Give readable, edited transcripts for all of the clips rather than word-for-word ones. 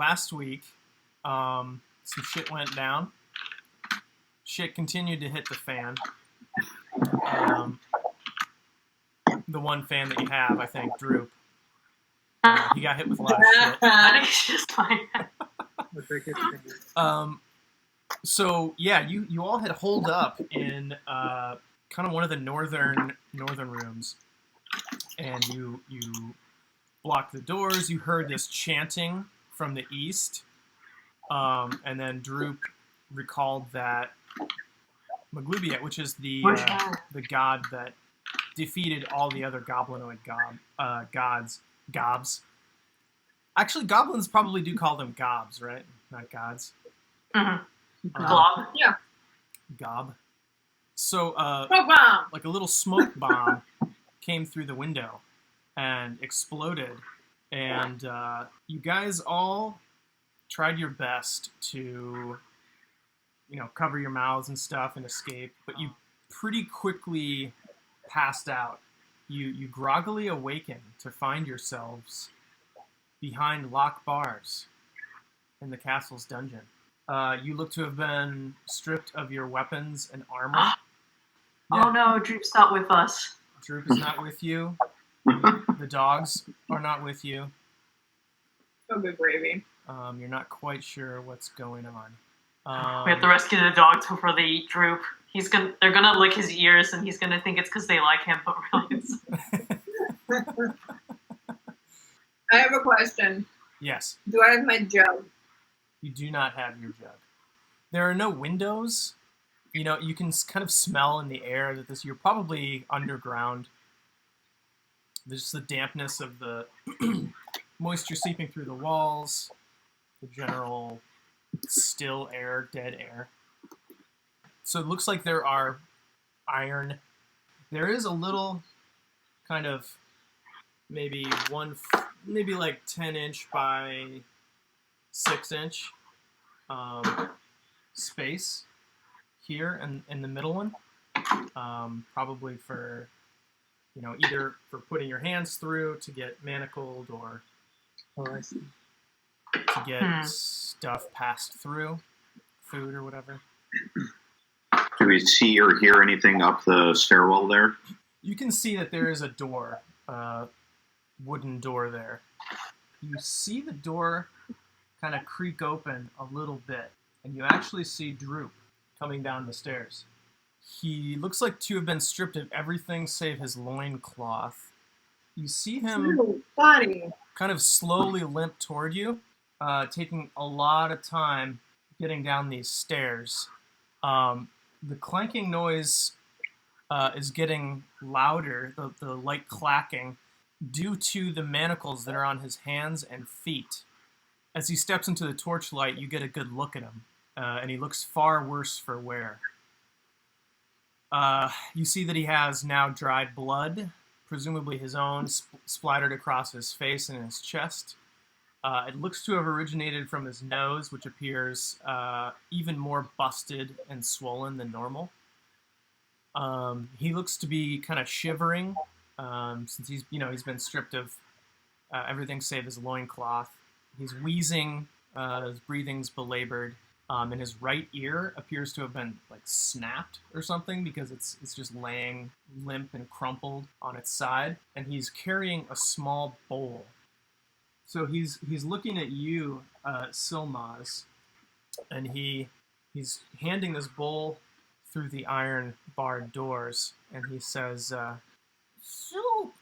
last week, some shit went down. Shit continued to hit the fan. The one fan that you have, I think, Droop. He got hit with a lot of shit. I think it's just fine. So yeah, you all had holed up in kind of one of the northern rooms, and you blocked the doors. You heard this chanting from the east, and then Droop recalled that Maglubiet, which is the god that defeated all the other goblinoid gobs. Actually, goblins probably do call them gobs, right? Not gods. Mm-hmm. Glob. Yeah. Gob. So, bomb. like a little smoke bomb came through the window and exploded, and you guys all tried your best to, cover your mouths and stuff and escape, but you pretty quickly passed out. You groggily awaken to find yourselves behind locked bars in the castle's dungeon. You look to have been stripped of your weapons and armor. Yeah. Oh no, Droop's not with us. Droop is not with you. The dogs are not with you. Oh, good gravy. You're not quite sure what's going on. We have to rescue the dogs before they eat Droop. They're gonna lick his ears, and he's gonna think it's because they like him, but really it's... I have a question. Yes. Do I have my jug? You do not have your jug. There are no windows. You can kind of smell in the air that you're probably underground. There's just the dampness of the moisture seeping through the walls, the general still air, dead air. So it looks like there are iron. There is a little kind of maybe like 10-inch by 6-inch space here in the middle one. Probably for, either for putting your hands through to get manacled or to get stuff passed through, food or whatever. Do we see or hear anything up the stairwell there? You can see that there is a door, wooden door there. You see the door kind of creak open a little bit, and you actually see Droop coming down the stairs. He looks like to have been stripped of everything save his loincloth. You see him kind of slowly limp toward you, taking a lot of time getting down these stairs. The clanking noise is getting louder, the light clacking, due to the manacles that are on his hands and feet. As he steps into the torchlight, you get a good look at him, and he looks far worse for wear. You see that he has now dried blood, presumably his own, splattered across his face and his chest. It looks to have originated from his nose, which appears even more busted and swollen than normal. He looks to be kind of shivering, since he's been stripped of everything save his loincloth. He's wheezing, his breathing's belabored, and his right ear appears to have been snapped or something because it's just laying limp and crumpled on its side, and he's carrying a small bowl. So he's looking at you, Silmaz, and he's handing this bowl through the iron barred doors, and he says, "Soup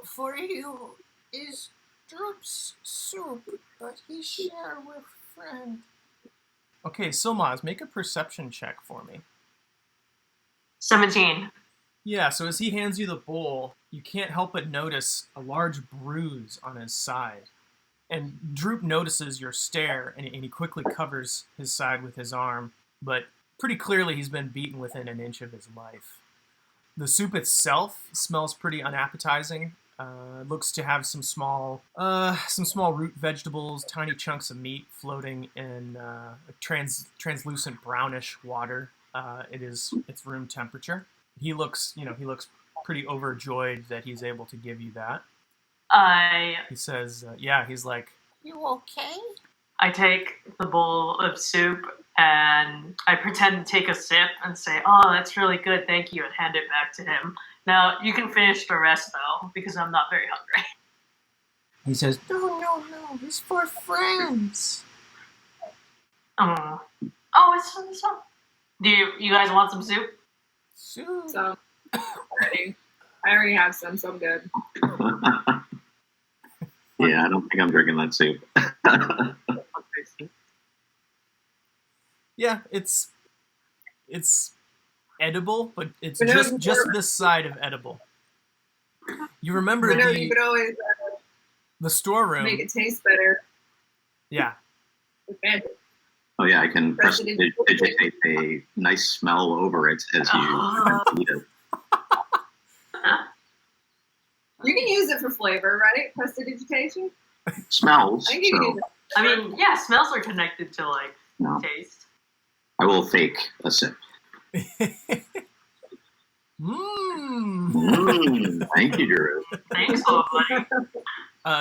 for you is Droop's soup, but he share with friend." Okay, Silmaz, make a perception check for me. 17. Yeah, so as he hands you the bowl, you can't help but notice a large bruise on his side. And Droop notices your stare, and he quickly covers his side with his arm, but pretty clearly he's been beaten within an inch of his life. The soup itself smells pretty unappetizing. It looks to have some small root vegetables, tiny chunks of meat floating in translucent brownish water. It's room temperature. He looks pretty overjoyed that he's able to give you that. He says, he's like, "You okay?" I take the bowl of soup and I pretend to take a sip and say, "Oh, that's really good, thank you," and hand it back to him. Now, you can finish the rest, though, because I'm not very hungry. He says, No, it's for friends. Oh, it's fun. Do you guys want some soup? Soup. So, already. I already have some, so I'm good. Yeah, I don't think I'm drinking that soup. yeah, it's edible, but it's But no, just this side of edible. You remember You know, you could always the storeroom. make it taste better Yeah. with magic. Oh yeah, I can prestidigitate a nice smell over it as you eat it. You can use it for flavor, right? Prestidigitation? Smells. I think you can So use it. I mean, yeah, smells are connected to, like, no, taste. I will fake a sip. Thank you, Drew. Thanks, little buddy.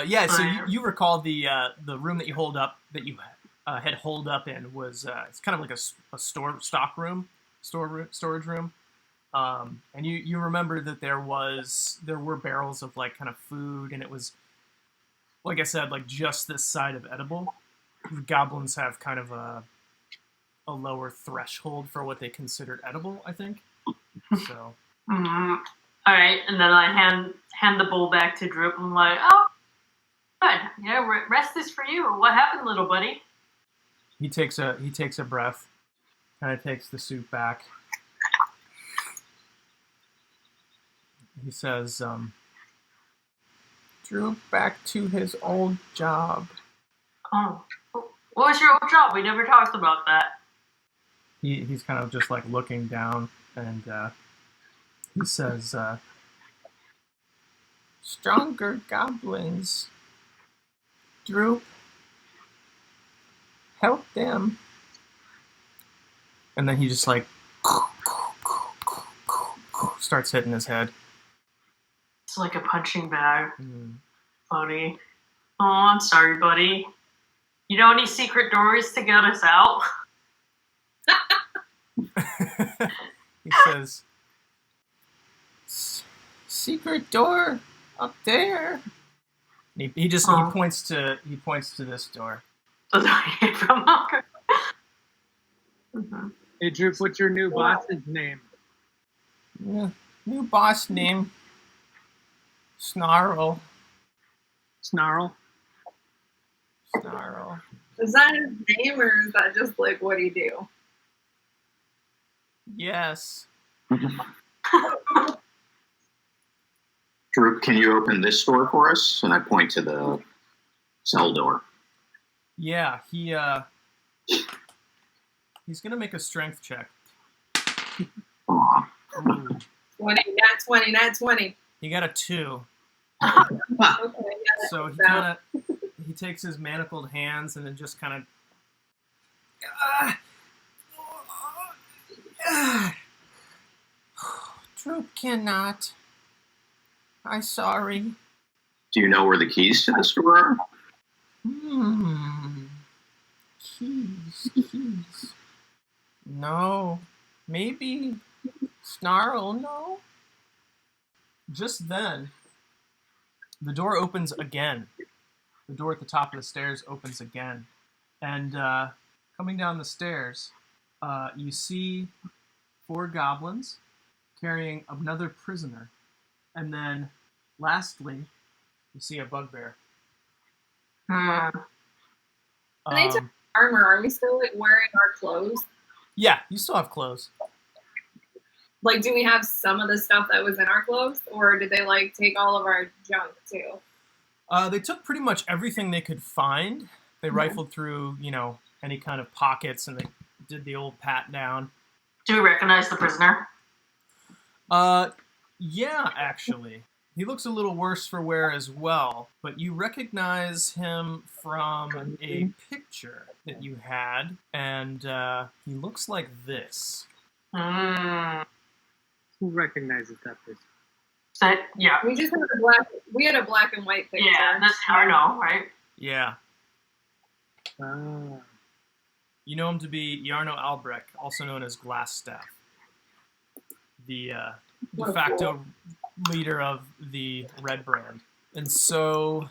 Yeah. So you recall the room that you had holed up in was it's kind of like a storage room. And you remember that there were barrels of like kind of food, and it was, like I said, like just this side of edible. The goblins have kind of a lower threshold for what they considered edible, I think. So. Mm-hmm. All right, and then I hand the bowl back to Droop. I'm like, "Oh, good. Yeah, rest is for you. What happened, little buddy?" He takes a breath, kind of takes the soup back. He says, Drew back to his old job. Oh, what was your old job? We never talked about that. he's kind of just like looking down, and he says, Stronger goblins. Drew, help them. and then he just like starts hitting his head. It's like a punching bag, Mm. buddy. Oh, I'm sorry, buddy. You know any secret doors to get us out? He says, Secret door up there. he points to this door. The door you came from. Mm-hmm. Hey, Drew, what's your new boss's name? Yeah, new boss name. Snarl. Snarl? Snarl. Is that his name, or is that just like what he do? Yes. Drew, can you open this door for us? And I point to the cell door. Yeah, he's gonna make a strength check. Aw. Ooh, 20, not 20. he got a 2. Okay, yeah, So that- he takes his manacled hands and then just kind of. Droop cannot. I'm sorry. Do you know where the keys to this door are? Keys. No. Maybe Snarl, no? Just then, the door opens again. The door at the top of the stairs opens again. And coming down the stairs, you see 4 goblins carrying another prisoner. And then, lastly, you see a bugbear. Hmm. They took armor. Are we still like wearing our clothes? Yeah, you still have clothes. Like, do we have some of the stuff that was in our clothes, or did they like take all of our junk too? They took pretty much everything they could find. They rifled through, any kind of pockets, and they did the old pat down. Do we recognize the prisoner? Yeah, actually. He looks a little worse for wear as well, but you recognize him from a picture that you had, and he looks like this. Hmm. Who recognizes that person? Yeah. We just had a black and white picture. Yeah, that's hard to know, right? Yeah. Ah. You know him to be Jarno Albrecht, also known as Glassstaff, the de facto leader of the Red Brand. And so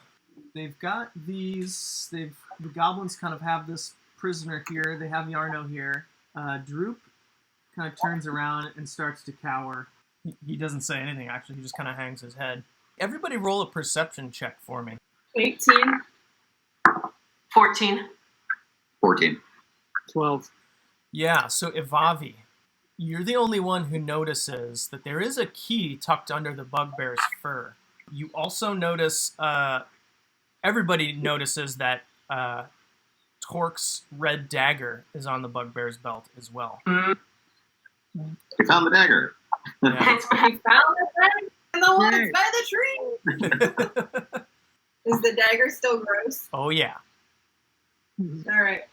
they've got these. The goblins kind of have this prisoner here. They have Jarno here. Droop kind of turns around and starts to cower. He doesn't say anything, actually. He just kind of hangs his head. Everybody roll a perception check for me. 18. 14. 14. 12. Yeah, so Ivavi, you're the only one who notices that there is a key tucked under the bugbear's fur. You also notice, everybody notices that Torque's red dagger is on the bugbear's belt as well. We found the dagger. Yeah. I found the dagger in the woods by the tree. Is the dagger still gross? Oh, yeah. All right.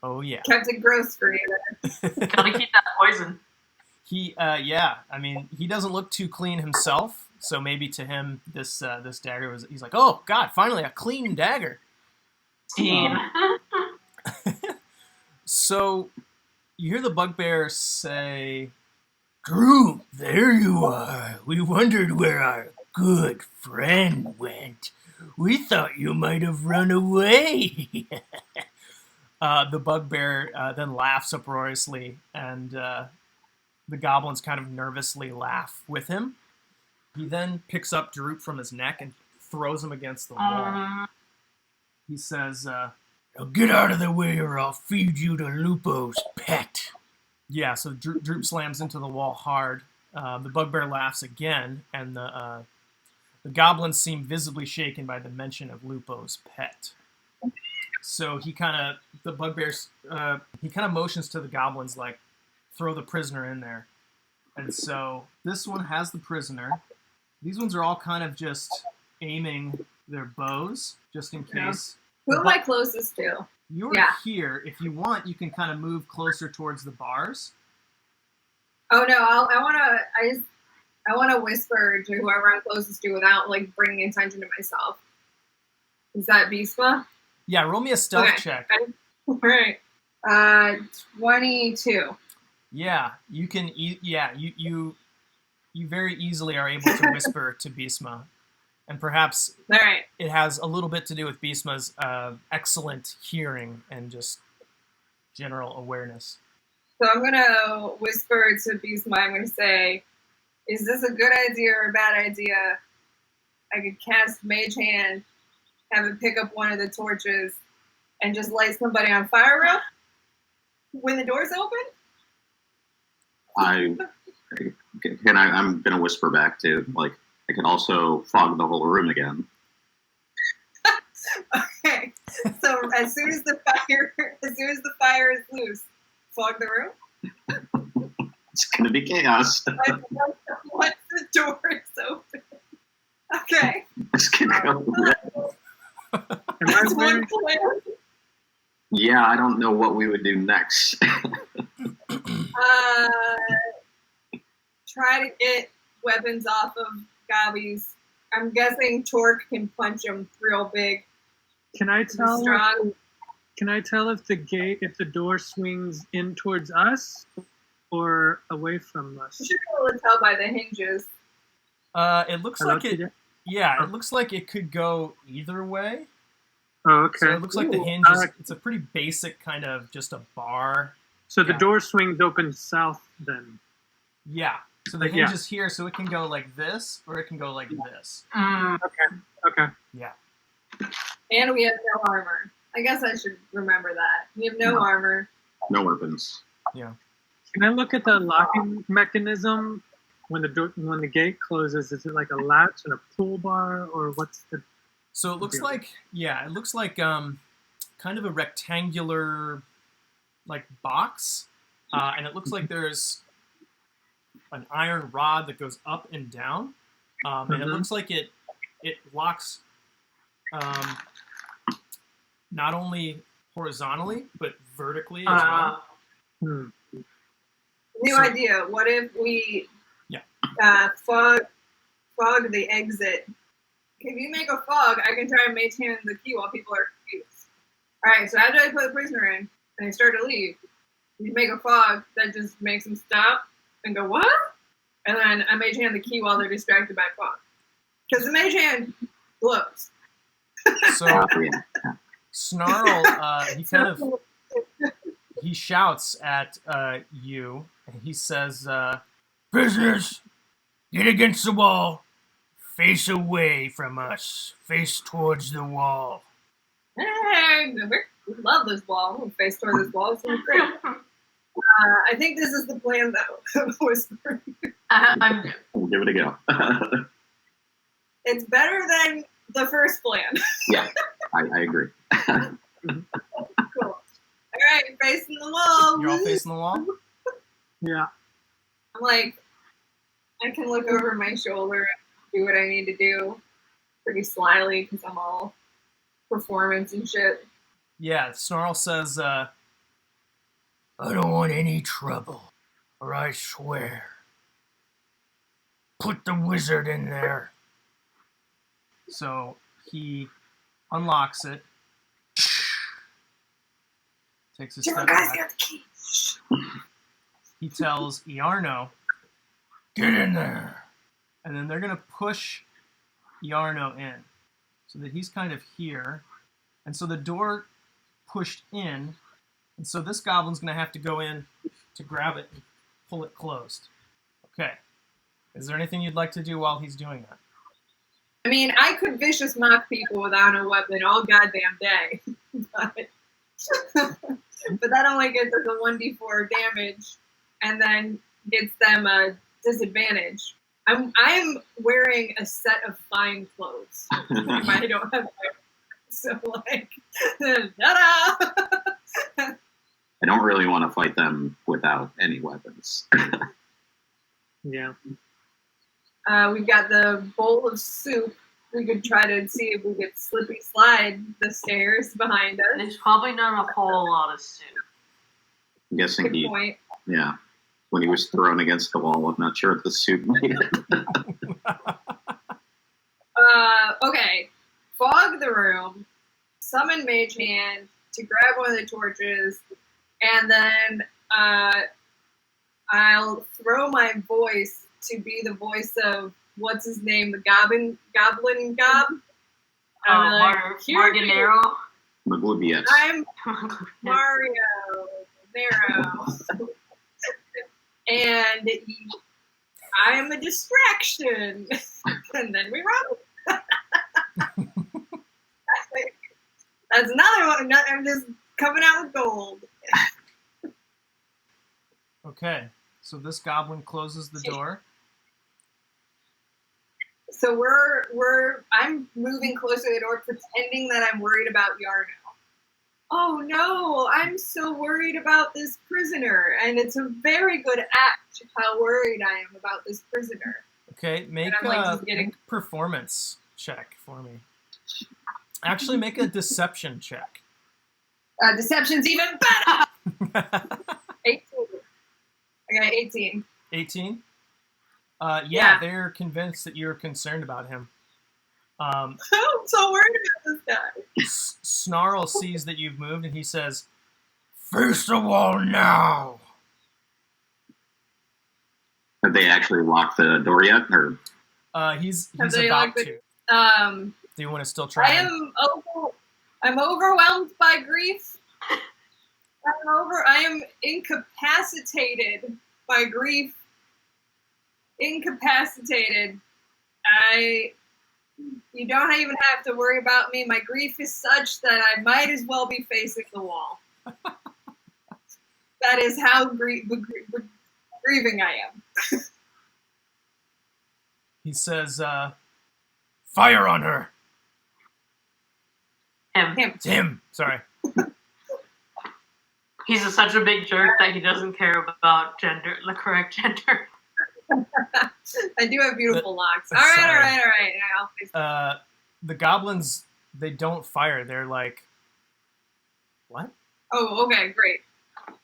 Oh, yeah. Kept it gross for you. Gotta keep that poison. Yeah. I mean, he doesn't look too clean himself, so maybe to him, this dagger was. He's like, oh God, finally a clean dagger. Steam. So you hear the bugbear say, "Droop, there you are. We wondered where our good friend went. We thought you might have run away." The bugbear then laughs uproariously, and the goblins kind of nervously laugh with him. He then picks up Droop from his neck and throws him against the wall. He says, "Now get out of the way or I'll feed you to Lupo's pet." Yeah, so Droop slams into the wall hard. The bugbear laughs again, and the goblins seem visibly shaken by the mention of Lupo's pet. So he kind of motions to the goblins, like, throw the prisoner in there. And so this one has the prisoner. These ones are all kind of just aiming their bows, just in case. Who am I closest to? You're here. If you want, you can kind of move closer towards the bars. Oh no, I want to whisper to whoever I'm closest to without like bringing attention to myself. Is that Bisma? Yeah, roll me a stealth check. All right. 22. Yeah, you can. You very easily are able to whisper to Bisma, and perhaps All right. it has a little bit to do with Bisma's excellent hearing and just general awareness. So I'm gonna whisper to Bisma. I'm gonna say, "Is this a good idea or a bad idea? I could cast Mage Hand, have it pick up one of the torches, and just light somebody on fire real when the door's open." I'm gonna whisper back to, like, I can also fog the whole room again. Okay. So as soon as the fire is loose, fog the room. It's gonna be chaos. Once the door is open. Okay. It's gonna go. That's one plan. Yeah, I don't know what we would do next. Try to get weapons off of Gobbies. I'm guessing Torque can punch him real big. Can I tell? Strong. Can I tell if the door swings in towards us or away from us? You should be able to tell by the hinges. It looks like it. Yeah, it looks like it could go either way. Oh, okay. So it looks like the hinge is. It's a pretty basic kind of just a bar. So the door swings open south then. Yeah. So the hinge is here, so it can go like this, or it can go like this. Okay. Yeah. And we have no armor. I guess I should remember that. We have no armor. No weapons. Yeah. Can I look at the locking mechanism when the gate closes? Is it like a latch and a pull bar, or what's the? So it looks like kind of a rectangular like box, and it looks like there's an iron rod that goes up and down, and it looks like it locks not only horizontally but vertically as well. New idea. What if we fog the exit? If you make a fog, I can try and maintain the key while people are confused. Alright, so after I put the prisoner in, and I start to leave, you make a fog that just makes them stop and go, what? And then I mage hand the key while they're distracted by fog. Because the mage hand glows. So Yeah. Snarl, he shouts at you, and he says, Prisoners, get against the wall. Face away from us. Face towards the wall. Hey, we love this wall. We'll face toward this wall. It's gonna be great. I think this is the plan, though. Whisper. I'm We'll give it a go. It's better than the first plan. Yeah, I agree. Cool. Alright, facing the wall. you're all facing the wall? Yeah. I'm like, I can look over my shoulder and do what I need to do pretty slyly because I'm all performance and shit. Yeah, Snarl says, I don't want any trouble, or I swear. Put the wizard in there. so he unlocks it, takes a You step guys back. got the key. He tells Iarno, Get in there. and then they're going to push Iarno in so that he's kind of here. And so the door pushed in, and so this goblin's going to have to go in to grab it and pull it closed. Okay. Is there anything you'd like to do while he's doing that? I mean, I could vicious mock people without a weapon all goddamn day. But that only gets us a 1d4 damage and then gets them a disadvantage. I'm wearing a set of fine clothes. I don't have so like, ta-da! I don't really want to fight them without any weapons. Yeah. We've got the bowl of soup. We could try to see if we could slippy slide the stairs behind us. There's probably not a whole lot of soup. I'm guessing Good point. yeah. When he was thrown against the wall, I'm not sure if the suit made it. Okay. Fog the room, summon Mage Hand to grab one of the torches, and then I'll throw my voice to be the voice of what's his name, the Goblin Gob. I'm like, Marganero. Maglibius. I'm Mario Nero, and I am a distraction, and then we run. That's another one. I'm just coming out with gold. Okay. So this goblin closes the door. So I'm moving closer to the door, pretending that I'm worried about Yarno. Oh no, I'm so worried about this prisoner, and it's a very good act how worried I am about this prisoner. Okay, make And I'm, like, a just getting- make a performance check for me. Actually, make a deception check. Deception's even better. 18. I got 18. 18? Yeah. They're convinced that you're concerned about him. I'm so worried about this guy. Snarl sees that you've moved, and he says, Face the wall now. Have they actually locked the door yet? Or he's Have they about locked to. it? Do you want to still try? I'm overwhelmed by grief. I am incapacitated by grief. Incapacitated. You don't even have to worry about me. My grief is such that I might as well be facing the wall. That is how grieving I am. He says, Fire on her. Him. it's him. Sorry. He's such a big jerk that he doesn't care about gender, the correct gender. I do have beautiful locks. All sorry. right. I'll face The goblins, they don't fire. They're like, what? Oh, okay, great.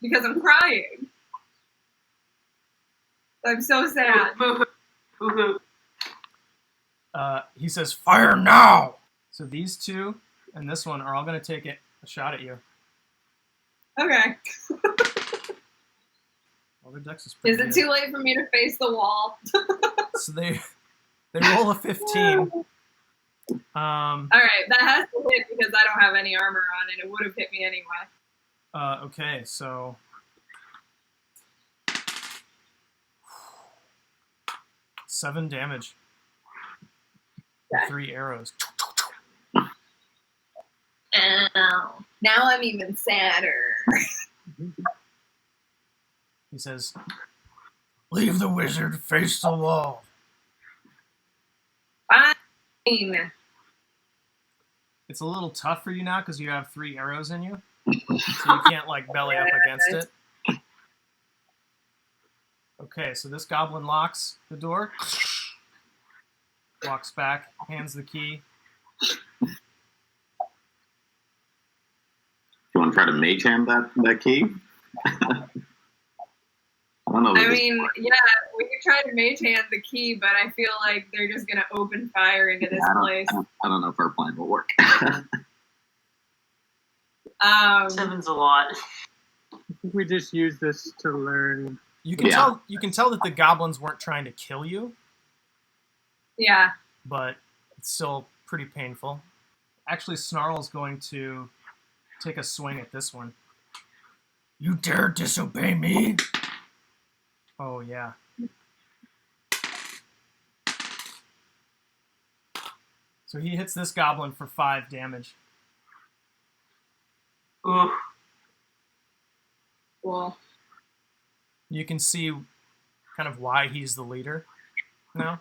Because I'm crying. I'm so sad. Boo-hoo. He says, Fire now. So these two and this one are all going to take a shot at you. Okay. Well, their dex is pretty Is it good. too late for me to face the wall? So they roll a 15. All right, that has to hit because I don't have any armor on, and it would have hit me anyway. Okay, so 7 damage. Okay. 3 arrows. Ow. Now I'm even sadder. He says, Leave the wizard, face the wall. Fine. it's a little tough for you now because you have 3 arrows in you. So you can't, like, belly up against it. Okay, so this goblin locks the door. Walks back, hands the key. You want to try to mage hand that key? I don't know. I mean, yeah, we could try to mage hand the key, but I feel like they're just gonna open fire into this place. I don't know if our plan will work. 7's a lot. I think we just use this to learn. You can tell that the goblins weren't trying to kill you, Yeah. but it's still pretty painful. Actually, Snarl's going to take a swing at this one. You dare disobey me? Oh, yeah. So he hits this goblin for 5 damage. Ooh. Cool. You can see kind of why he's the leader now.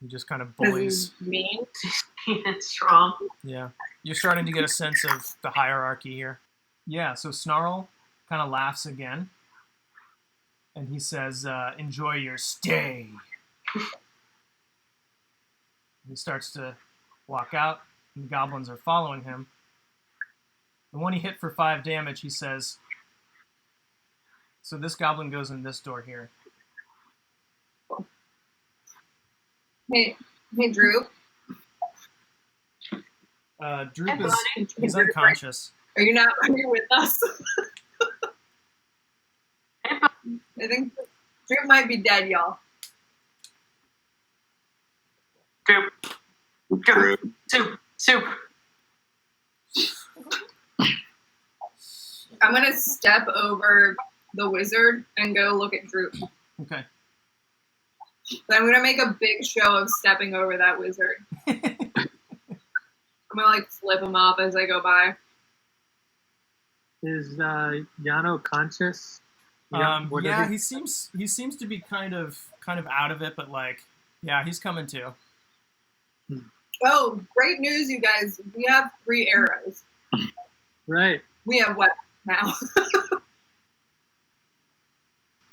He just kind of bullies. This is mean. It's strong. Yeah. You're starting to get a sense of the hierarchy here. Yeah, so Snarl kind of laughs again. And he says, enjoy your stay. He starts to walk out, and the goblins are following him. The one he hit for 5 damage, he says, so this goblin goes in this door here. Hey, Drew. Droop Hey, he's unconscious. Are you not here with us? Hey, I think Drew might be dead, y'all. Droop. True. Soup. I'm gonna step over the wizard and go look at Droop. Okay. But I'm gonna make a big show of stepping over that wizard. I'm gonna like flip him off as I go by. Is Yano conscious? What Yeah, is he seems to be kind of out of it, but like, yeah, he's coming too. Oh, great news, you guys. We have 3 arrows. Right. We have weapons now.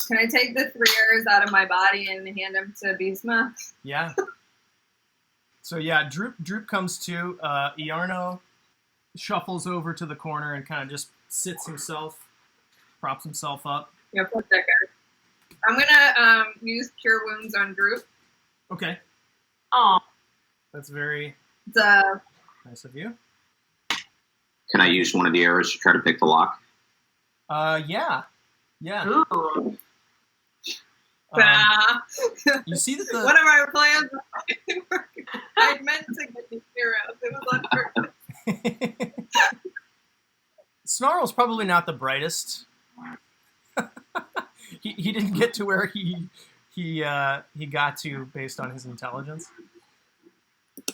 Can I take the 3 arrows out of my body and hand them to Bisma? Yeah. So yeah, Droop comes to. Iarno shuffles over to the corner and kind of just props himself up. Yeah, flip that guy. I'm gonna use Cure Wounds on Droop. Okay, Oh, that's very It's nice of you. Can I use one of the arrows to try to pick the lock? Yeah. ooh. You see that the one of our plans was working. I meant to get these arrows. It was on purpose. Snarl's probably not the brightest. he didn't get to where he got to based on his intelligence.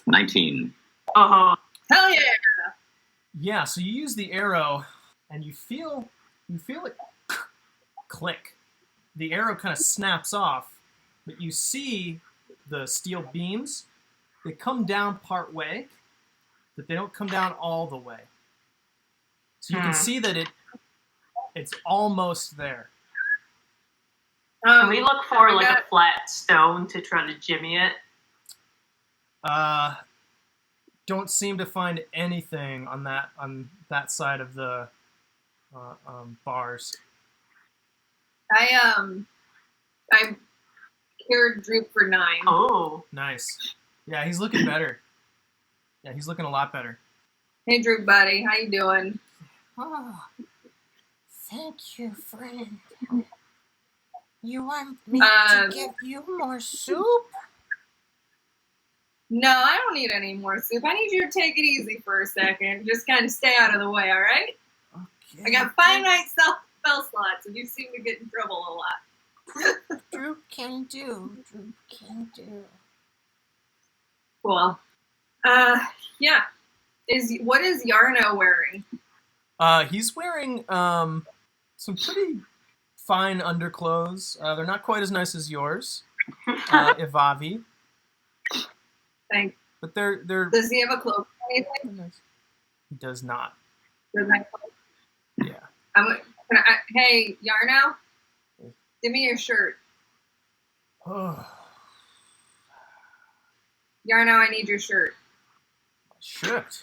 19. Oh, Hell yeah! Yeah, so you use the arrow and you feel it click. The arrow kind of snaps off, but you see the steel beams. They come down part way, but they don't come down all the way. So you can see that it's almost there. can we look for like got- a flat stone to try to jimmy it? Don't seem to find anything on that side of the bars. I cured Droop for 9. Oh, Nice. Yeah, he's looking better. Yeah, he's looking a lot better. Hey, Drew, buddy. How you doing? Oh, thank you, friend. You want me Um, to give you more soup? No, I don't need any more soup. I need you to take it easy for a second. Just kind of stay out of the way, all right? Okay. I got finite spell slots, and you seem to get in trouble a lot. Droop can do. Droop can do. Cool. Yeah. What is Yarno wearing? He's wearing some pretty fine underclothes. They're not quite as nice as yours, Ivavi, Thanks. but they're Does he have a cloak or anything? nice. He does not. Does that cloak? Yeah. Hey, Yarno? Give me your shirt. Yarno, I need your shirt. Shit.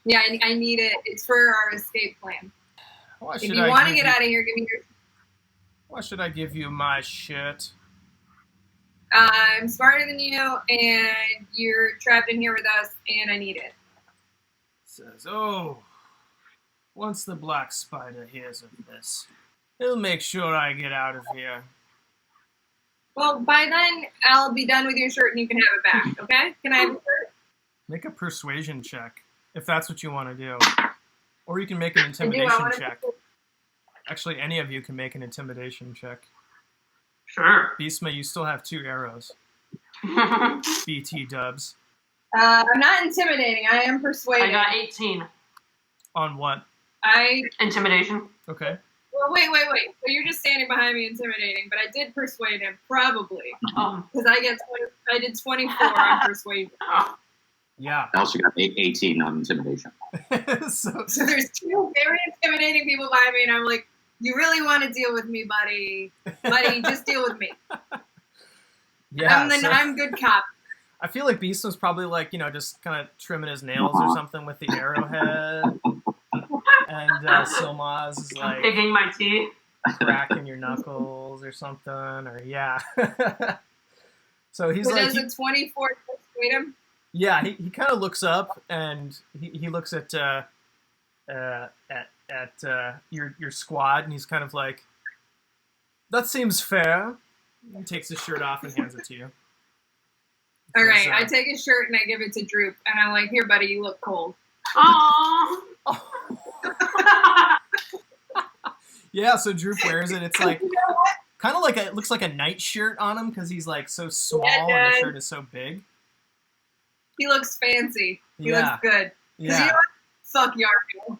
Yeah, I need it. It's for our escape plan. Why If should you I want to give get out of here, give me your. Why should I give you my shit? I'm smarter than you, and you're trapped in here with us, and I need it. Says, oh, once the Black Spider hears of this, he'll make sure I get out of here. Well, by then, I'll be done with your shirt, and you can have it back, okay? Can I have your shirt? Make a persuasion check, if that's what you want to do. Or you can make an I intimidation wanna- check. Actually, any of you can make an intimidation check. Sure. Beastma, you still have 2 arrows. BT dubs. I'm not intimidating. I am I persuading. got 18. On what? Intimidation. Okay. Well, wait. So you're just standing behind me intimidating, but I did persuade him, probably. Oh. Because I did 24 on persuasion. Yeah. I also got 18 on intimidation. so, So there's 2 very intimidating people behind me, and I'm like, you really want to deal with me, buddy? Buddy, just deal with me. yeah. I'm good cop. I feel like Beast was probably like, just kind of trimming his nails or something with the arrowhead. And Silmaz is like Picking my teeth. cracking your knuckles or something, or yeah. So he's So like, does a 24 persuade him? yeah, he kind of looks up and he looks at your squad, and he's kind of like, that seems fair. He takes his shirt off and hands it to you. All right, Because, I take his shirt and I give it to Droop, and I'm like, here, buddy, you look cold. Aww. yeah, so Droop wears it. It's like You know what? kind of like it looks like a night shirt on him because he's like so small Yeah, and the dude. shirt is so big. He looks fancy. He Yeah. looks good. 'Cause you know Yeah. what? Fuck Yarno.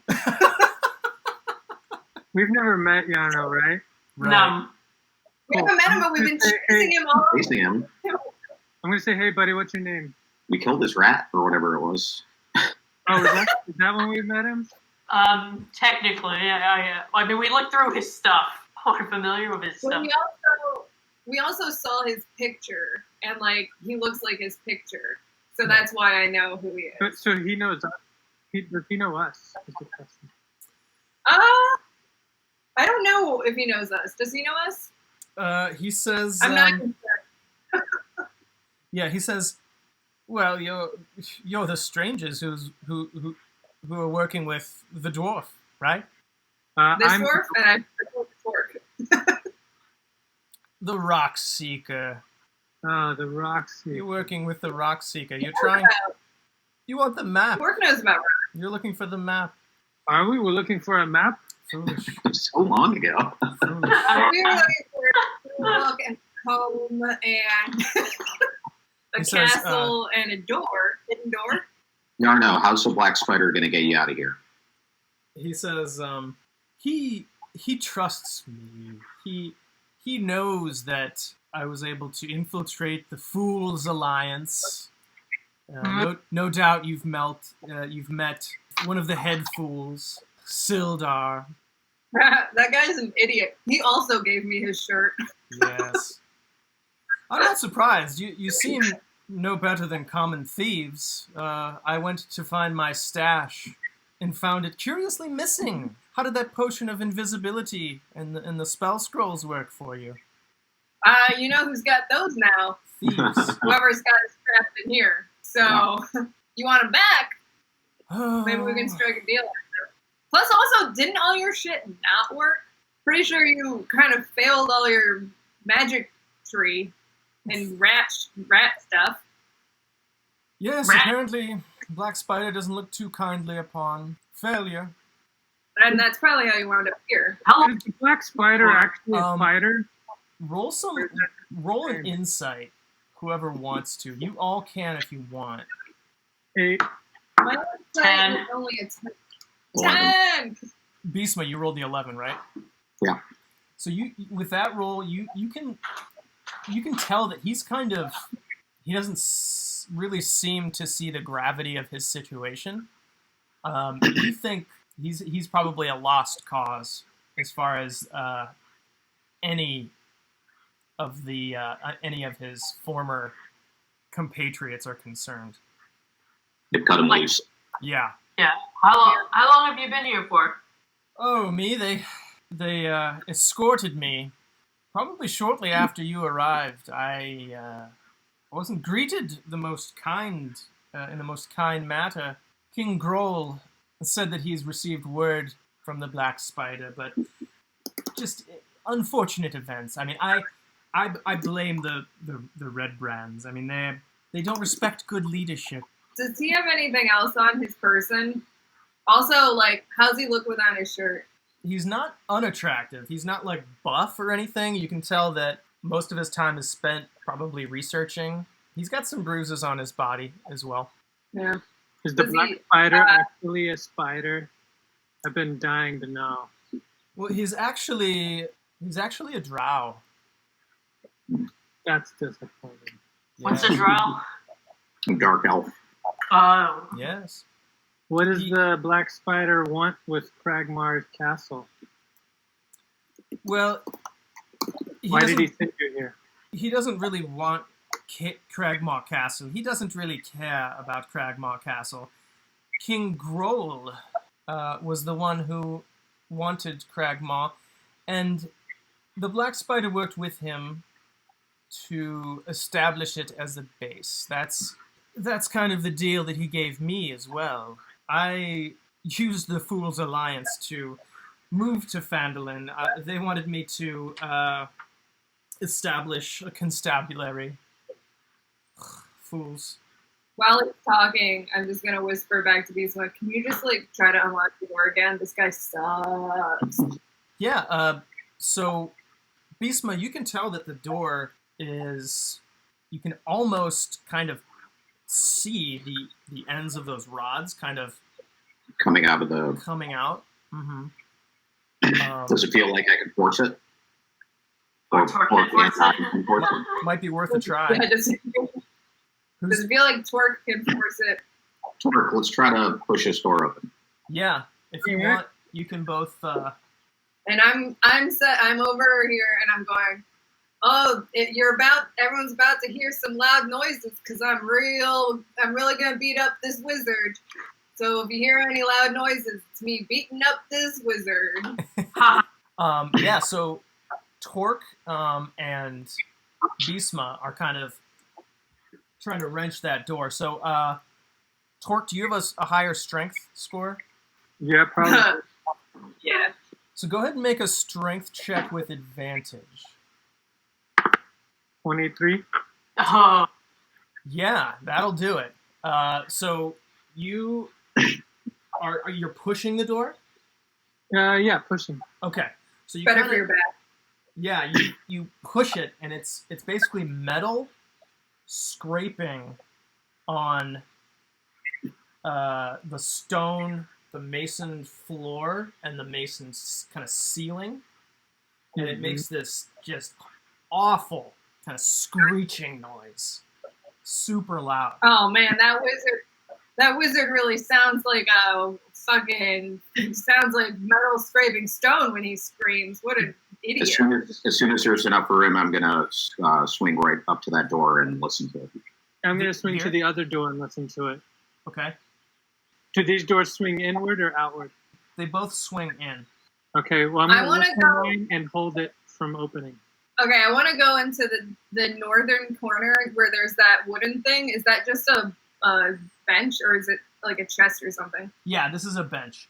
We've never met Yano, right? Right. No. We haven't met him, but we've been chasing him all Facing him, I'm gonna say, hey, buddy, what's your name? we killed this rat or whatever it was. Oh, is that when we met him? Technically, yeah. I mean, we looked through his stuff. We're familiar with his Well, stuff. we also saw his picture, and like he looks like his picture, so that's why I know who he is. So he knows us. Does he know us? Is the question. I don't know if he knows us. Does he know us? He says, I'm not concerned. yeah, he says, well, you're the strangers who are working with the dwarf, right? This I'm dwarf, and I told the dwarf. The Rock Seeker. the Roxy. You're working with the Rock Seeker. You're trying. You want the map. Dwarf knows about Rock. You're looking for the map. Are we? We're looking for a map. Foolish. So long ago. Foolish. We were looking for a look and home and a He says, castle and a door, hidden door. Yarno, how's the Black Spider going to get you out of here? He says, he trusts me. He knows that I was able to infiltrate the Fools Alliance. No doubt you've met one of the head fools, Sildar. That guy's an idiot. He also gave me his shirt. Yes. I'm not surprised. You seem no better than common thieves. I went to find my stash and found it curiously missing. How did that potion of invisibility and the spell scrolls work for you? You know who's got those now? Thieves. Whoever's got us trapped in here. So, you want them back? Maybe we can strike a deal. Plus, also, didn't all your shit not work? Pretty sure you kind of failed all your magic tree and rat stuff. Yes, Rat. apparently Black Spider doesn't look too kindly upon failure. And that's probably how you wound up here. How Is the black spider actually a Um, spider? Roll an insight, whoever wants to. You all can if you want. 8. My website 10. is only a 11. 10! Beastma, you rolled the 11, right? Yeah. So you, with that roll, you can tell that he doesn't really seem to see the gravity of his situation. You think he's probably a lost cause as far as any of his former compatriots are concerned. They've cut him loose. Yeah. Yeah. How long have you been here for? Oh, me? They escorted me. Probably shortly after you arrived. I wasn't greeted the most kind in the most kind manner. King Grohl said that he's received word from the Black Spider, but just unfortunate events. I mean, I blame the Red Brands. I mean, they don't respect good leadership. Does he have anything else on his person? Also, like, how's he look without his shirt? He's not unattractive. He's not like buff or anything. You can tell that most of his time is spent probably researching. He's got some bruises on his body as well. Yeah. Is the does black he- spider actually a spider? I've been dying to know. Well, he's actually a drow. That's disappointing. What's Yeah. a drow? Dark elf. Oh. Yes. What does He- the black spider want with Kragmar's castle? Well, Why did he send you here? he doesn't really want Cragmaw Castle. He doesn't really care about Cragmaw Castle. King Grohl was the one who wanted Cragmaw, and the Black Spider worked with him to establish it as a base. That's kind of the deal that he gave me as well. I used the Fool's Alliance to move to Phandalin. They wanted me to establish a constabulary. Fools. While he's talking, I'm just gonna whisper back to Beastma, can you just, like, try to unlock the door again? This guy sucks. Yeah, so Beastma, you can tell that the door is... You can almost kind of see the ends of those rods kind of Coming out of the. coming out. Mm-hmm. Does it feel like I can force it? Or Torque can force I it. can force it? Might be worth a try. Yeah, does it feel like Torque can force it? Torque, let's try to push this door open. Yeah, if you Yeah. want, you can both... And I'm over here and I'm going, everyone's about to hear some loud noises because I'm really gonna beat up this wizard. So if you hear any loud noises, it's me beating up this wizard. yeah, so Torque and Beastma are kind of trying to wrench that door. So, Torque, do you have a higher strength score? Yeah, probably. Yeah. So go ahead and make a strength check with advantage. 23. Oh. Yeah, that'll do it. So you you're pushing the door? Yeah, pushing. Okay. So you Better kinda- for your back. Yeah, you push it, and it's basically metal scraping on the stone, the mason floor, and the mason kind of ceiling, and it makes this just awful kind of screeching noise, super loud. Oh man, that wizard really sounds like sounds like metal scraping stone when he screams. What an idiot. As soon as there's enough room, I'm gonna swing right up to that door and listen to it. I'm going to swing Here? to the other door and listen to it. Okay, Do these doors swing inward or outward? they both swing in. Okay, well, I'm I going to wanna listen go- mine and hold it from opening. Okay, I want to go into the northern corner where there's that wooden thing. Is that just a bench, or is it like a chest or something? Yeah, this is a bench.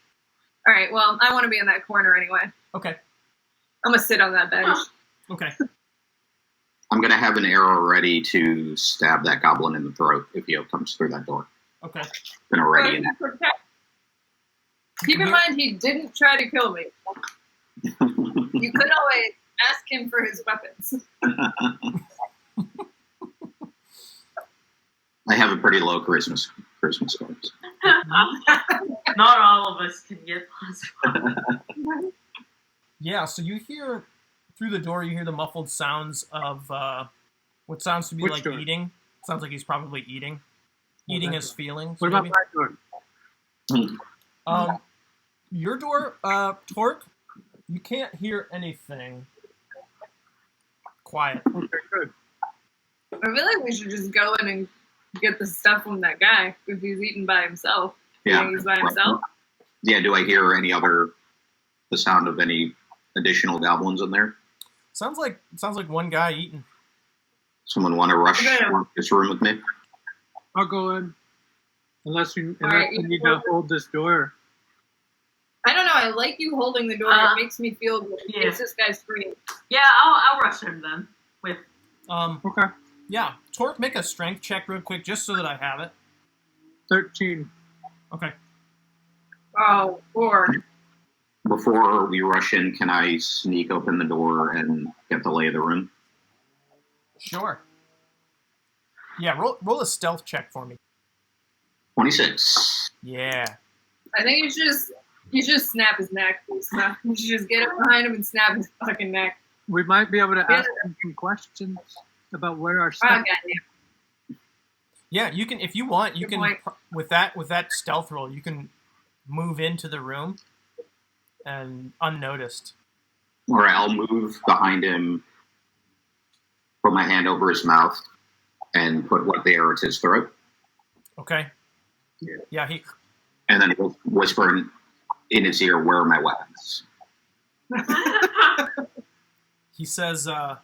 All right. Well, I want to be in that corner anyway. Okay. I'm gonna sit on that bench. Okay. I'm going to have an arrow ready to stab that goblin in the throat if he comes through that door. Okay. Gonna ready in Keep in mind, he didn't try to kill me. You could always ask him for his weapons. I have a pretty low charisma score. Not all of us can get plus. Yeah, so you hear through the door, you hear the muffled sounds of what sounds to be Which like door? eating. Sounds like he's probably eating. Eating that his door. feelings. What about maybe. my door? Your door, Torque, you can't hear anything. Quiet. Okay, good. I feel like we should just go in and get the stuff from that guy if he's eating by himself. You Yeah. think he's by himself. Yeah, do I hear the sound of any additional goblins in there? Sounds like one guy eating. Someone want to rush Okay. this room with me? I'll go in. Unless you right, need you to go. hold this door. I don't know. I like you holding the door. It makes me feel good. It Yeah. makes this guy scream. Yeah, I'll rush him then. With Okay. Yeah, Torque, make a strength check real quick just so that I have it. 13. Okay. Oh, or Before we rush in, can I sneak open the door and get the lay of the room? Sure. Yeah, roll a stealth check for me. 26. Yeah. I think you should just snap his neck. You should just get up behind him and snap his fucking neck. We might be able to Yeah. ask him some questions about where our Oh, stuff goddamn. Yeah, you can if you want. You Good can point. with that stealth roll, you can move into the room and unnoticed. Or I'll move behind him, put my hand over his mouth, and put what there at his throat. Okay. Yeah. Yeah, he And then he'll whisper in his ear, "Where are my weapons?" he says, I'm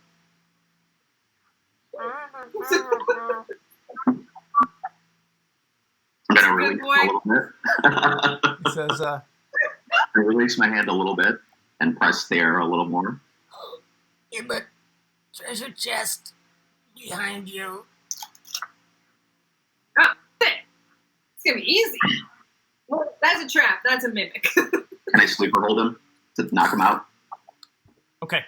going to Good release boy. a little bit. he says, Release my hand a little bit and press there a little more. Yeah, but treasure chest behind you. It's gonna be easy. Well, that's a trap. That's a mimic. Can I sleeper hold him to knock him out? okay.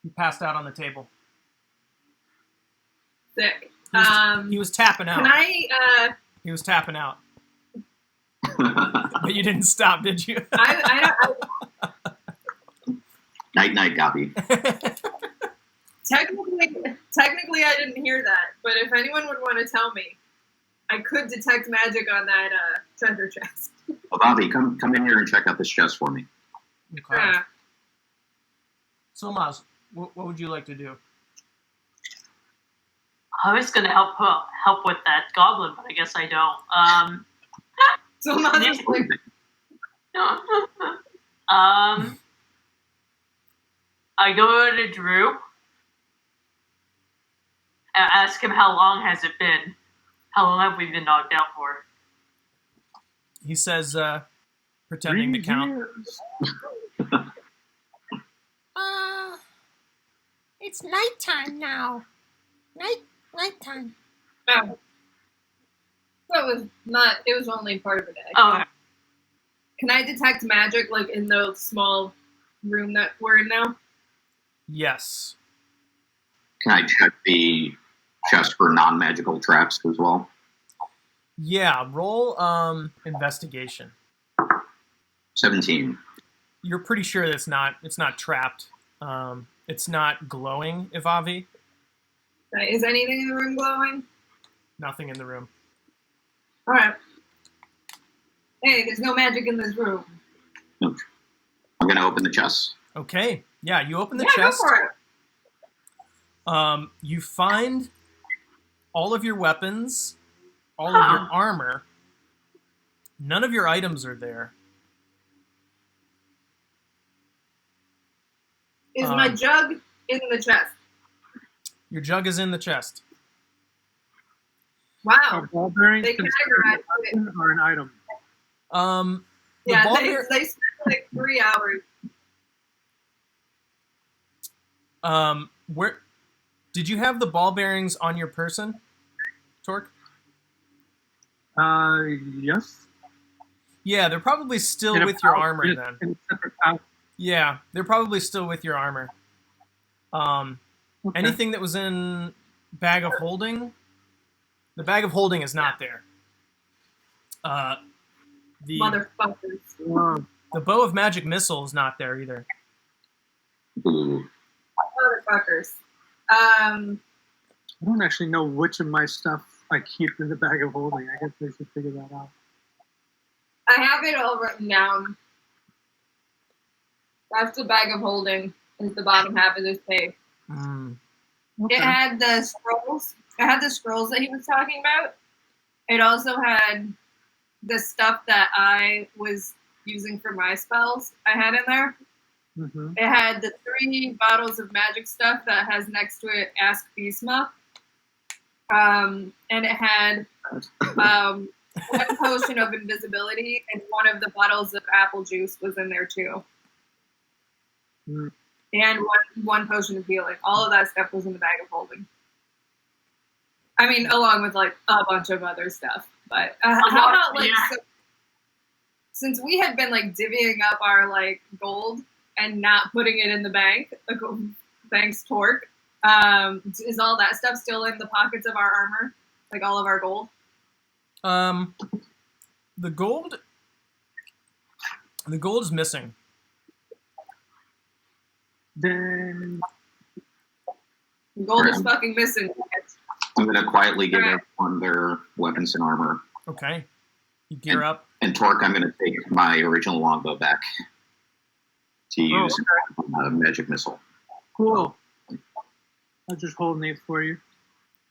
He passed out on the table. Sick. He was tapping out. Can I? He was tapping out. But you didn't stop, did you? Night, night, Gabi. Technically, I didn't hear that. But if anyone would want to tell me, I could detect magic on that treasure chest. Well, Bobby, come in here and check out this chest for me. Okay. So, Maz, what would you like to do? I was gonna help with that goblin, but I guess I don't. So I'm not just like, I go to Drew and ask him how long has it been? How long have we been knocked out for? He says, pretending to 3 count. years. It's nighttime now. Nighttime. oh. That was not. It was only part of a day. Oh, Can I detect magic like in the small room that we're in now? Yes. Can I check the chest for non-magical traps as well? Yeah, roll investigation. 17. You're pretty sure that it's not trapped. It's not glowing, Ivavi. Is anything in the room glowing? Nothing in the room. All right. Hey, there's no magic in this room. I'm going to open the chest. Okay. Yeah, you open the Yeah, chest. go for it. You find all of your weapons, all of your armor. None of your items are there. Is my jug in the chest? Your jug is in the chest. Wow. Are ball bearings They considered a categorize it. weapon or an item? The Yeah, ball they bear- spent like 3 hours. where did you have the ball bearings on your person, Torque? Yes. Yeah, they're probably still In a with your pouch, armor in a- then. in a separate pouch. Yeah, they're probably still with your armor. Okay. Anything that was in bag of holding, the bag of holding is not there. The Motherfuckers. Wow. the bow of magic missile is not there either. Ooh. Motherfuckers. I don't actually know which of my stuff I keep in the bag of holding. I guess I should figure that out. I have it all written down. That's the bag of holding. Is the bottom half of this page. Okay. It had the scrolls. It had the scrolls that he was talking about. It also had the stuff that I was using for my spells. I had in there. Mm-hmm. It had the 3 bottles of magic stuff that has next to it Ask Bisma. And it had one potion of invisibility, and one of the bottles of apple juice was in there too. Mm. And one potion of healing. All of that stuff was in the bag of holding. I mean, along with like a bunch of other stuff. But how about like since we had been like divvying up our like gold and not putting it in the bank, thanks Torque, is all that stuff still in the pockets of our armor? Like all of our gold? The gold is missing. Then Gold is fucking missing. I'm going to quietly give Alright. everyone their weapons and armor. Okay. You gear up. And Torque, I'm going to take my original longbow back to use a magic missile. cool. I'll just hold it for you.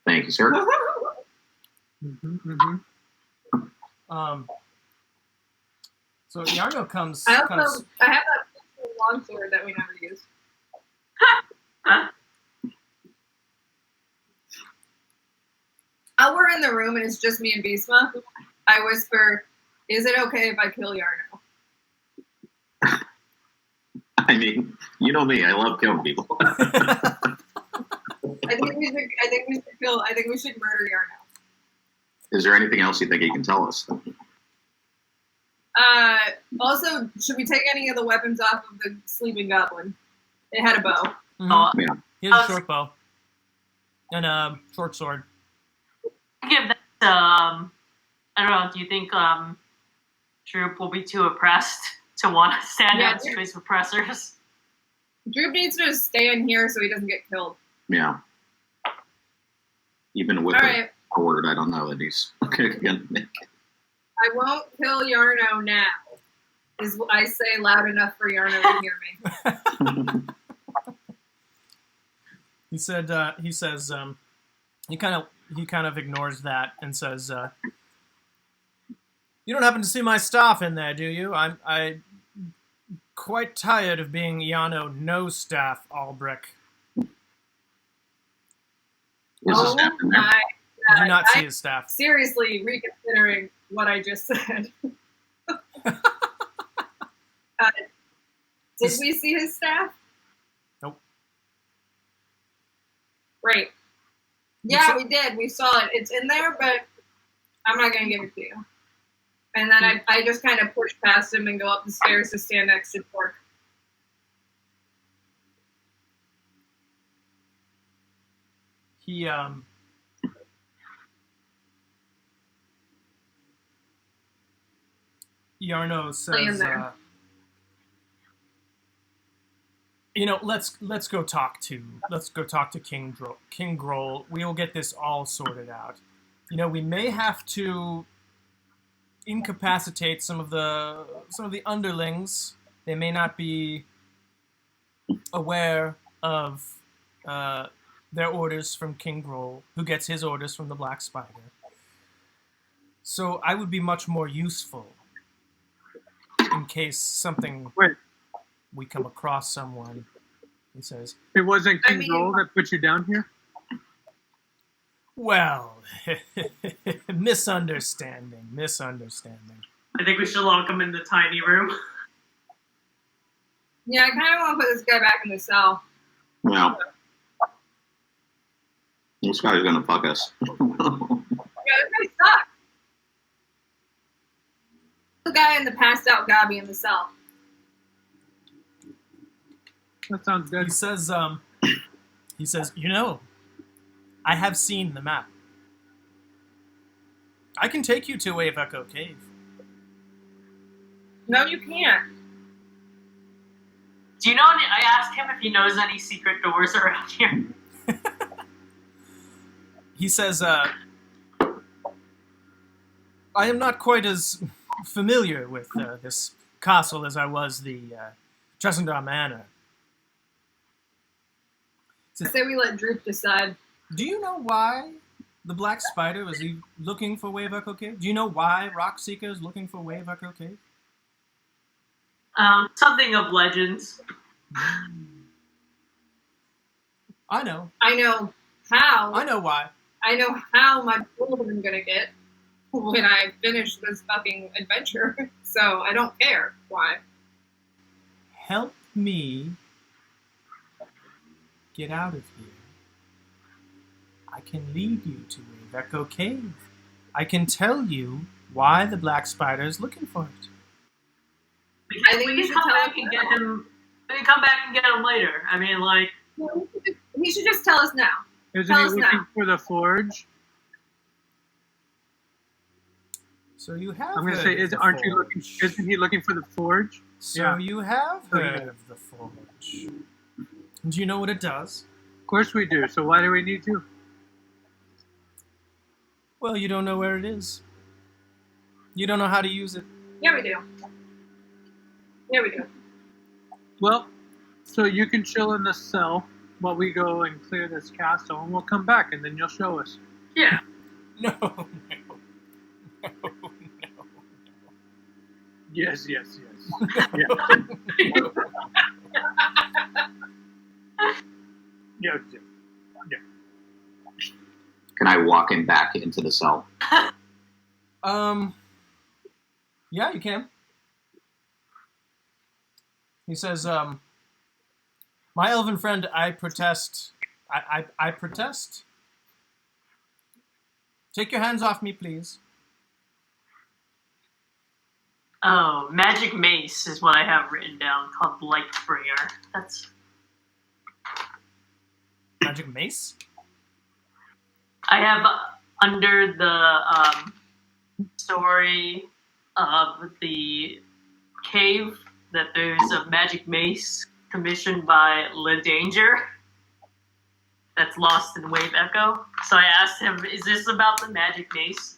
Thank you, sir. Mm-hmm, mm-hmm. So Yarno comes. I kind of, also I have that longsword that we never used. We're in the room and it's just me and Bisma. I whisper, "Is it okay if I kill Yarno?" I mean, you know me. I love killing people. I think we should murder Yarno. Is there anything else you think he can tell us? Also, should we take any of the weapons off of the sleeping goblin? It had a bow. Oh, he has a short bow and a short sword. give that. I don't know. Do you think Droop will be too oppressed to want to stand Yeah, up to his oppressors? Droop needs to stay in here so he doesn't get killed. Yeah. Even with All the right. word, I don't know that he's going to make it. I won't kill Yarno now. Is what I say loud enough for Yarno to hear me. He said. He says. He kind of ignores that and says, "You don't happen to see my staff in there, do you? I'm quite tired of being Yano no staff, Albrecht. Is his staff in there? my Did you not see I'm his staff? seriously reconsidering what I just said. Did we see his staff? Nope. Great. Yeah, we did. We saw it. It's in there, but I'm not going to give it to you. And then I just kind of push past him and go up the stairs to stand next to Torque. He Yarno Stay in says, there. let's go talk to King Groll. We will get this all sorted out. We may have to incapacitate some of the underlings. They may not be aware of their orders from King Groll, who gets his orders from the Black Spider. So I would be much more useful in case something Wait. we come across someone. He says, It wasn't I King mean- Roll that put you down here? Well, misunderstanding. I think we should lock him in the tiny room. Yeah, I kind of want to put this guy back in the cell. Yeah. This guy's gonna fuck us. Yeah, this guy sucks. The guy in the passed out Gabby in the cell. That sounds good. He says, you know, I have seen the map. I can take you to Wave Echo Cave. No, you can't. Do you know any, I asked him if he knows any secret doors around here. He says, I am not quite as familiar with this castle as I was the Tressendar Manor. I say we let Droop decide. Do you know why the Black Spider was looking for Wave Echo Cave? Do you know why Rockseeker is looking for Wave Echo Cave? Something of legends. I know. I know how. I know why. I know how much older I'm gonna get when I finish this fucking adventure. So I don't care why. Help me get out of here. I can lead you to Wave Echo Cave. I can tell you why the Black Spider is looking for it. I think we you can should come tell back us and now. get him. We can come back and get him later. I mean, like, He should just tell us now. Isn't Tell he us looking now. for the forge? So you have. I'm gonna heard say, of the aren't you looking? Forge. Isn't he looking for the forge? So Yeah. you have Oh, heard yeah. of the Forge. Do you know what it does? Of course we do. So why do we need to? Well, you don't know where it is. You don't know how to use it. Yeah, we do. Yeah, we do. Well, so you can chill in the cell while we go and clear this castle, and we'll come back, and then you'll show us. yeah. No, no. Yes. Yeah. Yes. Can I walk him back into the cell? Yeah, you can. He says, my elven friend, I protest. I protest. Take your hands off me, please. Oh, magic mace is what I have written down, called Lightbringer. That's. Magic mace? I have under the story of the cave that there's a magic mace commissioned by Le Danger that's lost in Wave Echo. So I asked him, is this about the magic mace?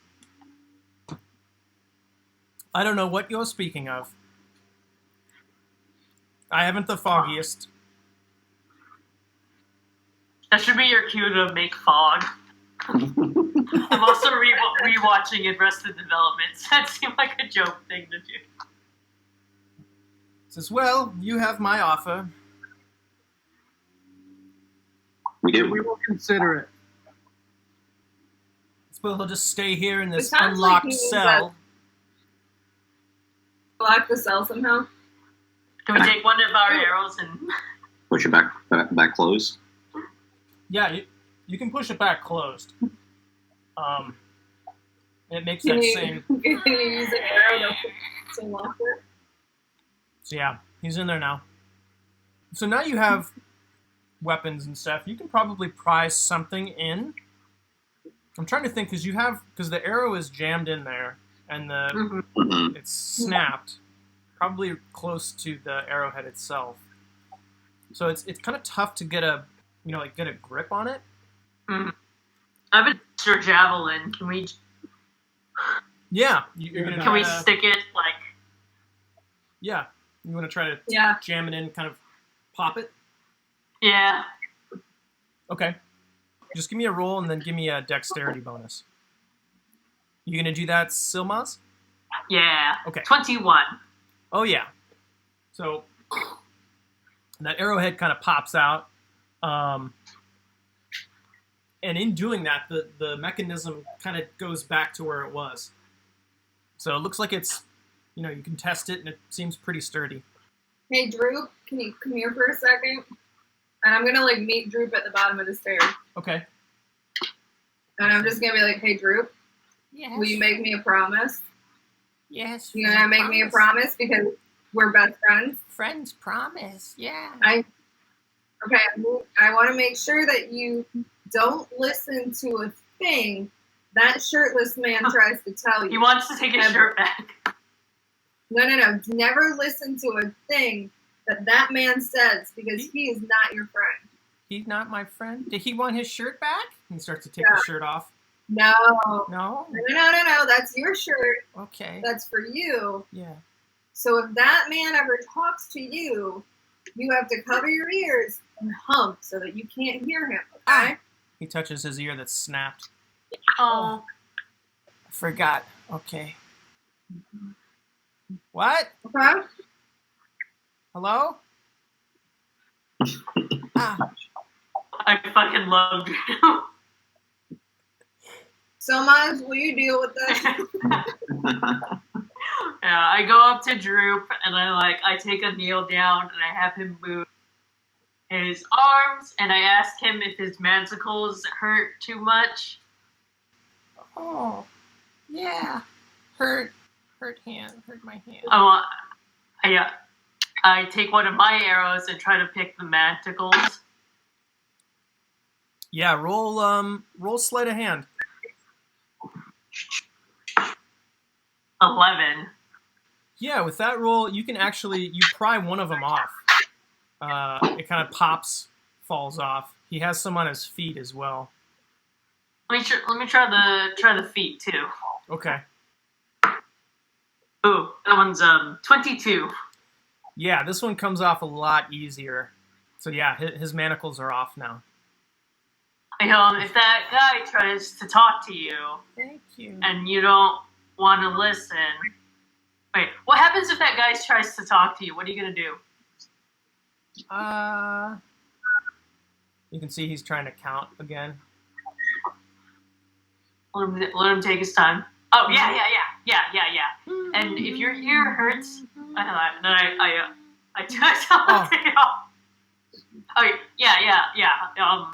I don't know what you're speaking of. I haven't the foggiest. That should be your cue to make fog. I'm also rewatching Arrested Development, so that seemed like a joke thing to do. Says, well, you have my offer. We We do. will consider it. Well, he'll just stay here in this It sounds like unlocked he needs cell. Lock the cell somehow. Can we take one of our arrows and... Push it back closed. Yeah, you can push it back closed. It makes Can that you, same. can you use an arrow to lock it? So yeah, he's in there now. So now you have weapons and stuff. You can probably pry something in. I'm trying to think because the arrow is jammed in there and Mhm. it's snapped, probably close to the arrowhead itself. So it's kind of tough to get a grip on it. I have a extra javelin. Can we Yeah, you're gonna can we try to, stick it like? yeah, you want to try to Yeah. jam it in, kind of pop it. Yeah. Okay. Just give me a roll and then give me a dexterity bonus. You gonna do that, Silmaz? Yeah. Okay. 21. Oh yeah. So that arrowhead kind of pops out. And in doing that, the mechanism kind of goes back to where it was. So it looks like it's, you know, you can test it, and it seems pretty sturdy. Hey, Droop, can you come here for a second? And I'm gonna like meet Droop at the bottom of the stairs. Okay. And I'm just gonna be like, hey, Droop, Yes. will you make me a promise? Yes. You gonna make me a promise because we're best friends? Friends promise. Yeah. Okay, I want to make sure that you don't listen to a thing that shirtless man tries to tell He you. wants to take his shirt back. No. Never listen to a thing that man says because he is not your friend. He's not my friend. Did he want his shirt back? He starts to take the shirt off. No. No? No. That's your shirt. Okay. That's for you. Yeah. So if that man ever talks to you, you have to cover your ears and hump so that you can't hear him, okay? He touches his ear that's snapped. Oh. I forgot. Okay. What? Okay? Hello? I fucking love you. So, Miles, will you deal with this? Yeah, I go up to Droop and I take a kneel down and I have him move his arms and I ask him if his manticles hurt too much. Oh. Yeah. Hurt my hand. I take one of my arrows and try to pick the manticles. Yeah, roll sleight of hand. 11. Yeah, with that roll, you can actually, you pry one of them off. It kind of pops, falls off. He has some on his feet as well. Let me try the feet too. Okay. Ooh, that one's 22. Yeah, this one comes off a lot easier. So yeah, his manacles are off now. If that guy tries to talk to you Thank you. and you don't want to listen, wait, what happens if that guy tries to talk to you? What are you gonna do? You can see he's trying to count again. Let him take his time. Oh yeah. And if your ear hurts, then I take it off. Oh yeah.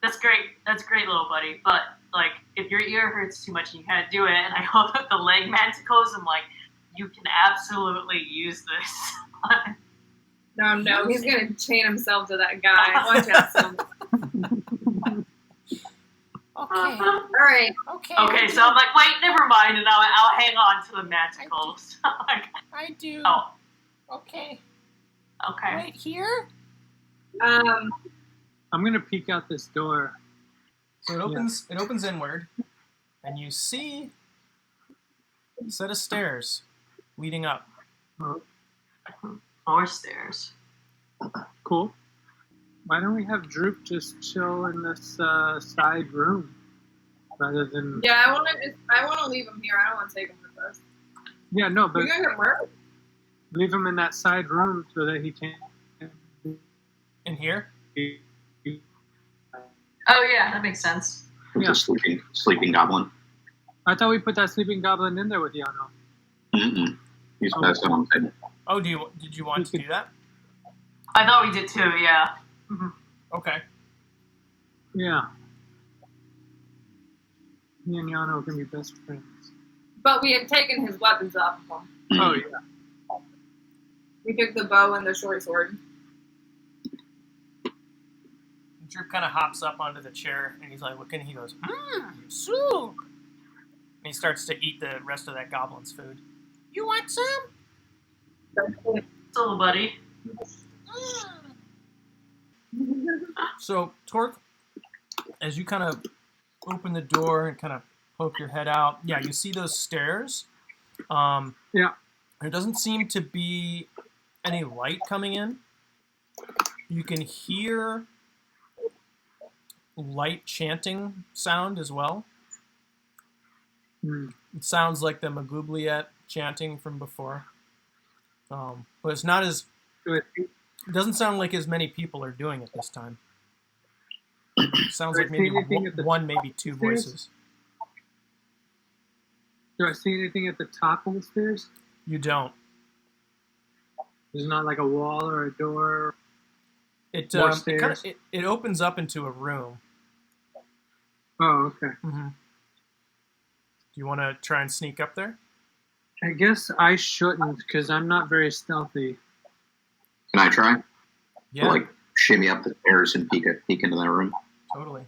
That's great, little buddy. But like, if your ear hurts too much and you can't do it, and I hold up the leg manticles, I'm like, you can absolutely use this. No, he's gonna chain himself to that guy. Watch out, son. Okay. All right. Okay, so I'm like, wait, never mind, and I'll hang on to the manticles. I do. Oh, Okay. okay. Right here? Um, I'm gonna peek out this door. So it opens inward, and you see a set of stairs leading up. More stairs. Cool. Why don't we have Droop just chill in this side room rather than? yeah, I want to leave him here. I don't want to take him with us. Yeah, no, but We're gonna get murdered. leave him in that side room so that he can't. In here? Oh yeah, that makes sense. Yeah. The sleeping goblin. I thought we put that sleeping goblin in there with Yano. Mm-mm. He's passed on. Oh, did you want to do that? I thought we did too. Yeah. Okay. Yeah. Me and Yano can be best friends. But we had taken his weapons off of him. Oh yeah. We took the bow and the short sword. Droop kind of hops up onto the chair, and he's like looking. He goes, soup. And he starts to eat the rest of that goblin's food. You want some? It's a little buddy. So, Torque, as you kind of open the door and kind of poke your head out, yeah, you see those stairs. Yeah. There doesn't seem to be any light coming in. You can hear light chanting sound as well. Hmm. It sounds like the Magoubliette chanting from before. But it's not as... Good. It doesn't sound like as many people are doing it this time. Sounds Do I like see maybe anything at the one, maybe two stairs? voices. Do I see anything at the top of the stairs? You don't. There's not like a wall or a door. It More it, kinda, stairs? it opens up into a room. Oh, okay. Mm-hmm. Do you want to try and sneak up there? I guess I shouldn't because I'm not very stealthy. Can I try? Yeah, Like shimmy up the stairs and peek into that room. totally.